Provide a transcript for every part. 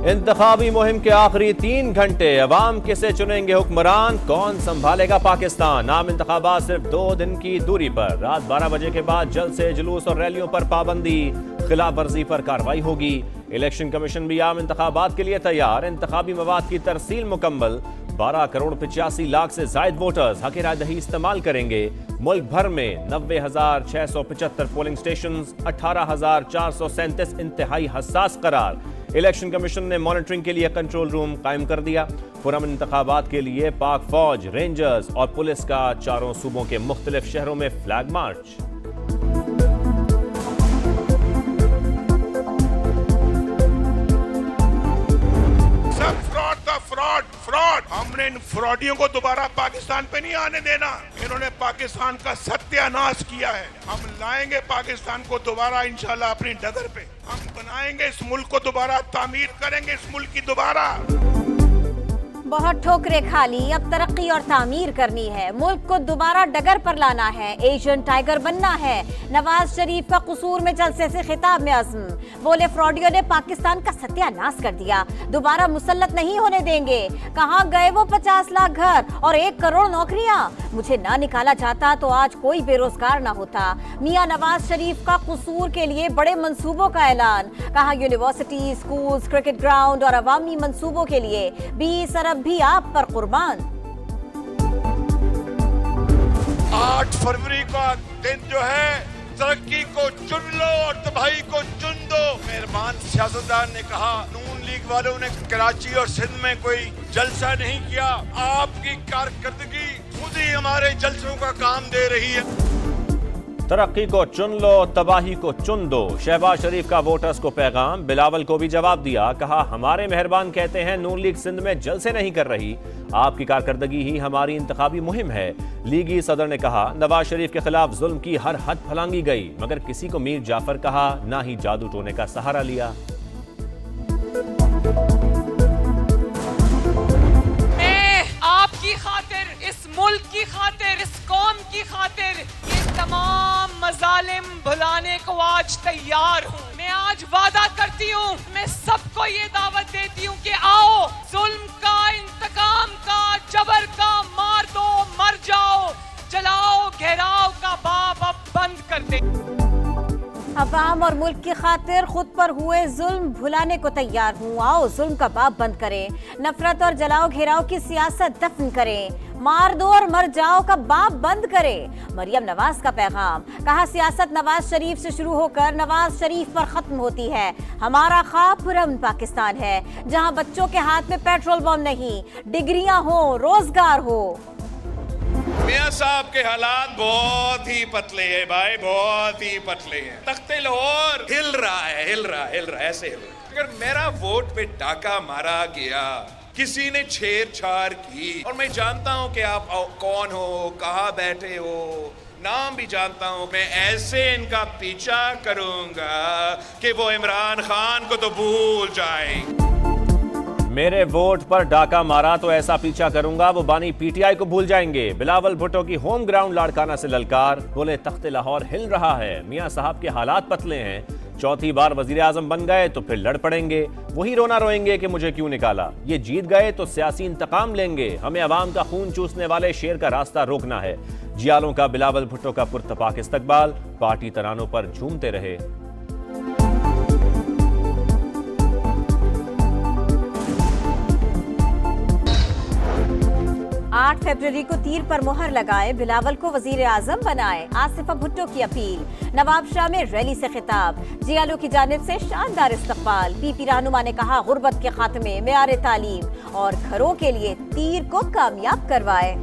इंतखाबी मुहिम के आखिरी 3 घंटे, अवाम किसे चुनेंगे हुक्मरान, कौन संभालेगा पाकिस्तान। आम इंतखाबात सिर्फ 2 दिन की दूरी पर। रात 12 बजे के बाद जलसे, जुलूस और रैलियों पर पाबंदी, खिलाफ वर्जी पर कार्रवाई होगी। इलेक्शन कमीशन भी आम इंतखाबात के लिए तैयार। इंतखाबी मवाद की तरसील मुकम्मल। 12 करोड़ 85 लाख से जायद वोटर्स हक राय दही इस्तेमाल करेंगे। मुल्क भर में 90,675 पोलिंग स्टेशन, 18,437 इंतहाई हसास करार। इलेक्शन कमीशन ने मॉनिटरिंग के लिए कंट्रोल रूम कायम कर दिया। पुरअमन इंतखाबात के लिए पाक फौज, रेंजर्स और पुलिस का 4 सूबों के मुख्तलिफ शहरों में फ्लैग मार्च। फ्रॉड, हमने इन फ्रॉडियों को दोबारा पाकिस्तान पे नहीं आने देना। इन्होंने पाकिस्तान का सत्यानाश किया है। हम लाएंगे पाकिस्तान को दोबारा इंशाल्लाह अपनी डगर पे। हम बनाएंगे इस मुल्क को दोबारा, तामीर करेंगे इस मुल्क की दोबारा। बहुत ठोकरें खा ली, अब तरक्की और तामीर करनी है। मुल्क को दोबारा डगर पर लाना है, एशियन टाइगर बनना है। नवाज शरीफ का कसूर में जलसे से खिताब में अज़्म, बोले फ्रॉडियों ने पाकिस्तान का सत्यानाश कर दिया, दोबारा मुसल्लत नहीं होने देंगे। कहाँ गए वो 50 लाख घर और 1 करोड़ नौकरियां? मुझे ना निकाला जाता तो आज कोई बेरोजगार ना होता। मियां नवाज शरीफ का कसूर के लिए बड़े मंसूबों का ऐलान, कहा यूनिवर्सिटी, स्कूल्स, क्रिकेट ग्राउंड और अवामी मंसूबों के लिए 20 अरब भी आप पर कुर्बान। 8 फरवरी का दिन जो है, तरक्की को चुन लो और तबाही को चुन दो। मेहरबान सियासतदान ने कहा, नून लीग वालों ने कराची और सिंध में कोई जलसा नहीं किया। आपकी कारकर्दगी खुद ही हमारे जलसों का काम दे रही है। तरक्की को चुन लो, तबाही को चुन दो। शहबाज शरीफ का वोटर्स को पैगाम, बिलावल को भी जवाब दिया। कहा, हमारे मेहरबान कहते हैं नून लीग सिंध में जलसे नहीं कर रही, आपकी कारकर्दगी ही हमारी इंतखाबी मुहिम है। लीगी सदर ने कहा, नवाज शरीफ के खिलाफ जुल्म की हर हद फलांगी गई, मगर किसी को मीर जाफर कहा, ना ही जादू टोने का सहारा लिया। आपकी खातिर, इस मुल्क की खातिर, इस कौम की खातिर ये तमाम मजालिम भुलाने को आज तैयार हूँ। मैं आज वादा करती हूँ, मैं सबको ये दावत देती हूँ कि आओ, जुल्म का, इंतकाम का, जबर का मार दो, मर जाओ, जलाओ घेराव का बाब अब बंद कर दे। अवाम और मुल्क की खातिर खुद पर हुए जुल्म भुलाने को तैयार हूँ, आओ जुल्म का बाब बंद करें। नफरत और जलाओ घेराव की सियासत दफन करें, मार दो और मर जाओ का बाब बंद करें। मरियम नवाज का पैगाम, कहा, सियासत नवाज शरीफ से शुरू होकर नवाज शरीफ पर खत्म होती है। हमारा ख्वाब पुरअमन पाकिस्तान है, जहाँ बच्चों के हाथ में पेट्रोल बम नहीं, डिग्रियां हो, रोजगार हो। मियां साहब के हालात बहुत ही पतले हैं भाई, बहुत ही पतले हैं। तख्ते लाहौर हिल रहा है, ऐसे हिल रहा है। अगर मेरा वोट पे डाका मारा गया, किसी ने छेड़छाड़ की, और मैं जानता हूं कि आप कौन हो, कहाँ बैठे हो, नाम भी जानता हूं, मैं ऐसे इनका पीछा करूंगा कि वो इमरान खान को तो भूल जाए। मेरे वोट पर डाका मारा तो ऐसा पीछा करूंगा वो बानी पीटीआई को भूल जाएंगे। बिलावल भुट्टो की होम ग्राउंड लाड़काना से ललकार, बोले तख्ते लाहौर हिल रहा है। मियां साहब के हालात पतले हैं, चौथी बार वजीर आजम बन गए तो फिर लड़ पड़ेंगे, वही रोना रोएंगे कि मुझे क्यों निकाला। ये जीत गए तो सियासी इंतकाम लेंगे, हमें अवाम का खून चूसने वाले शेर का रास्ता रोकना है। जियालों का बिलावल भुट्टो का पुरतपाक इस्तकबाल, पार्टी तरानों पर झूमते रहे। 8 फरवरी को तीर पर मोहर लगाए, बिलावल को वजीर आजम बनाए, आसिफा भुट्टो की अपील। नवाब शाह में रैली से खिताब, जियालो की जानिब से शानदार इस्तकबाल। पीपी रहनुमा ने कहा, गुर्बत के खात्मे, मेयार तालीम और घरों के लिए तीर को कामयाब करवाए।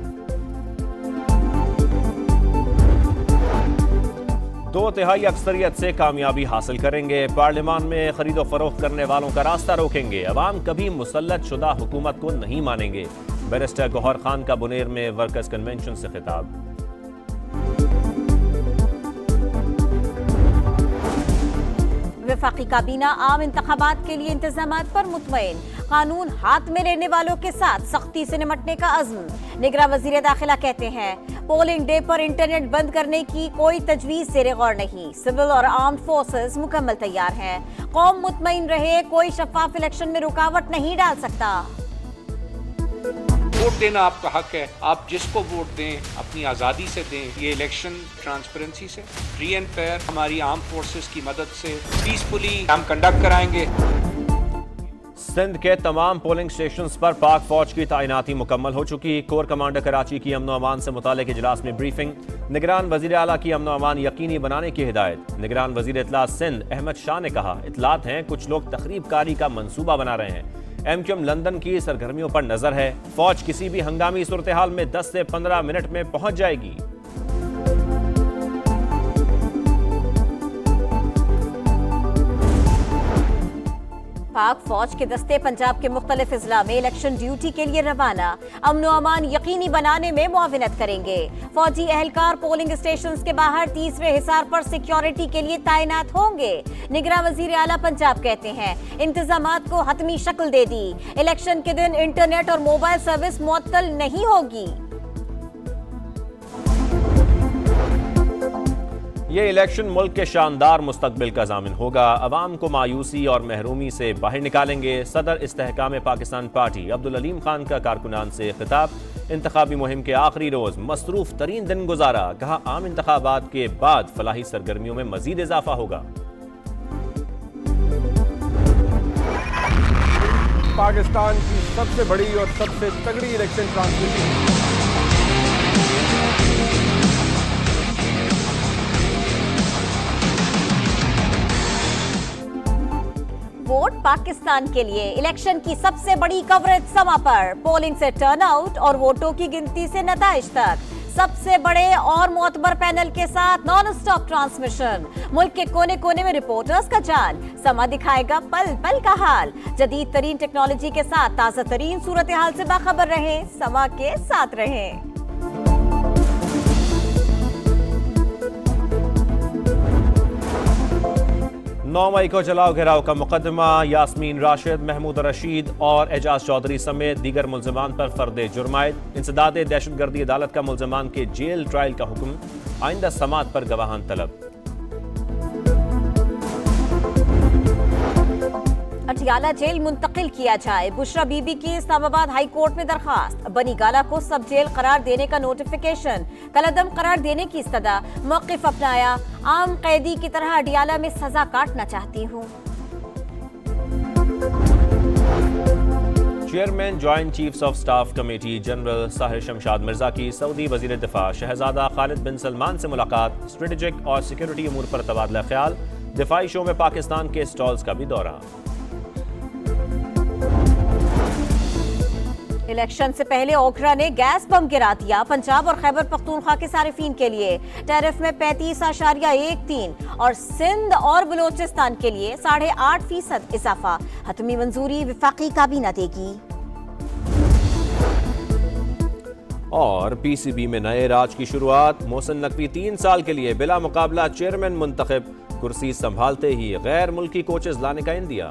2/3 अक्सरियत से कामयाबी हासिल करेंगे। पार्लियामान में खरीदो फरोख्त करने वालों का रास्ता रोकेंगे। अवाम कभी मुसल्लत शुदा हुकूमत को नहीं मानेंगे। बैरिस्टर गौहर खान का बुनेर में वर्कर्स कन्वेंशन से खिताब। वफाकी काबीना आम इंतखाबात के लिए इंतजामात पर मुतमईन, कानून हाथ में लेने वालों के साथ सख्ती से निपटने का अज़्म। निगरान वज़ीर दाखिला कहते हैं पोलिंग डे पर इंटरनेट बंद करने की कोई तजवीज़ ज़ेरे गौर नहीं, सिविल और आर्म्ड फोर्सेस मुकम्मल तैयार हैं। कौम मुतमईन रहे, कोई शफाफ इलेक्शन में रुकावट नहीं डाल सकता। वोट देना आपका हक है, आप जिसको वोट दें अपनी आज़ादी से दें। ये इलेक्शन ट्रांसपेरेंसी से, फ्री एंड फेयर, हमारी आर्म फोर्सेस की मदद से पीसफुली हम कंडक्ट कराएंगे। सिंध के तमाम पोलिंग स्टेशंस पर पाक फौज की तैनाती मुकम्मल हो चुकी। कोर कमांडर कराची की अमन अमान से मुतालिक इजलास में ब्रीफिंग। निगरान वजीर आला की अमन अमान यकीनी बनाने की हिदायत। निगरान वजीर इत्तलात सिंध अहमद शाह ने कहा इत्तलात हैं कुछ लोग तखरीबकारी का मंसूबा बना रहे हैं। एमक्यूएम लंदन की सरगर्मियों पर नजर है, फौज किसी भी हंगामी सूरत हाल में 10 से 15 मिनट में पहुंच जाएगी। पाक फौज के दस्ते पंजाब के मुख्तलिफ अजला में इलेक्शन ड्यूटी के लिए रवाना, अमन अमान यकीनी बनाने में मुआविनत करेंगे। फौजी एहलकार पोलिंग स्टेशन के बाहर तीसरे हिसार पर सिक्योरिटी के लिए तैनात होंगे। निगरान वजीर आला पंजाब कहते हैं इंतजामात को हतमी शक्ल दे दी, इलेक्शन के दिन इंटरनेट और मोबाइल सर्विस मुअत्तल नहीं होगी। ये इलेक्शन मुल्क के शानदार मुस्तकबिल का ज़ामिन होगा, अवाम को मायूसी और महरूमी से बाहर निकालेंगे। सदर इस्तेहकाम पाकिस्तान पार्टी अब्दुल अलीम खान का कारकुनान से खिताब। इंतखाबी मुहिम के आखिरी रोज मसरूफ तरीन दिन गुजारा, कहा आम इंतखाबात के बाद फलाही सरगर्मियों में मजीद इजाफा होगा। पाकिस्तान की सबसे बड़ी और सबसे तगड़ी इलेक्शन ट्रांसमिशन वोट पाकिस्तान के लिए इलेक्शन की सबसे बड़ी कवरेज समा पर, पोलिंग से टर्नआउट और वोटों की गिनती से नताइज तक सबसे बड़े और मोतबर पैनल के साथ नॉन स्टॉप ट्रांसमिशन। मुल्क के कोने कोने में रिपोर्टर्स का जाल, समा दिखाएगा पल पल का हाल। जदीद तरीन टेक्नोलॉजी के साथ ताज़ा तरीन सूरत हाल से बाखबर रहें, समा के साथ रहें। 9 मई को जलाओ घेराव का मुकदमा, यास्मीन राशिद, महमूद रशीद और एजाज चौधरी समेत दीगर मुल्ज़िमान पर फर्द जुर्मायत। इंसदाद दहशतगर्दी अदालत का मुल्ज़िमान के जेल ट्रायल का हुक्म, आइंदा समात पर गवाहान तलब। अटियाला जेल मुंतकिल किया जाए, बुशरा बीबी की इस्लामाबाद हाई कोर्ट में दरखास्त। बनी गाला को सब जेल करार देने का नोटिफिकेशन, कलअदम करार देने की इस्तदा। मौक़िफ़ अपनाया, आम कैदी की तरह अटियाला में सजा काटना चाहती हूँ। Chairman joint chiefs of staff committee general Sahir Shamshad Mirza की सऊदी वजीर दिफा शहजादा खालिद बिन सलमान से मुलाकात। स्ट्रेटेजिक और सिक्योरिटी अमूर पर तबादला ख्याल। दिफाई शो में पाकिस्तान के स्टॉल्स का भी दौरा। इलेक्शन से पहले ओखरा ने गैस बम गिरा दिया, पंजाब और खैबर पख्तूनख्वा के सारिफीन के लिए टैरिफ में 35.13 और सिंध और बलोचिस्तान के लिए 8.5% इजाफा। हतमी मंजूरी वफाकी काबीना देगी। और पीसीबी में नए राज की शुरुआत, मोहसिन नकवी 3 साल के लिए बिला मुकाबला चेयरमैन मुंतखब, कुर्सी संभालते ही गैर मुल्की कोचेज लाने का इंदिया।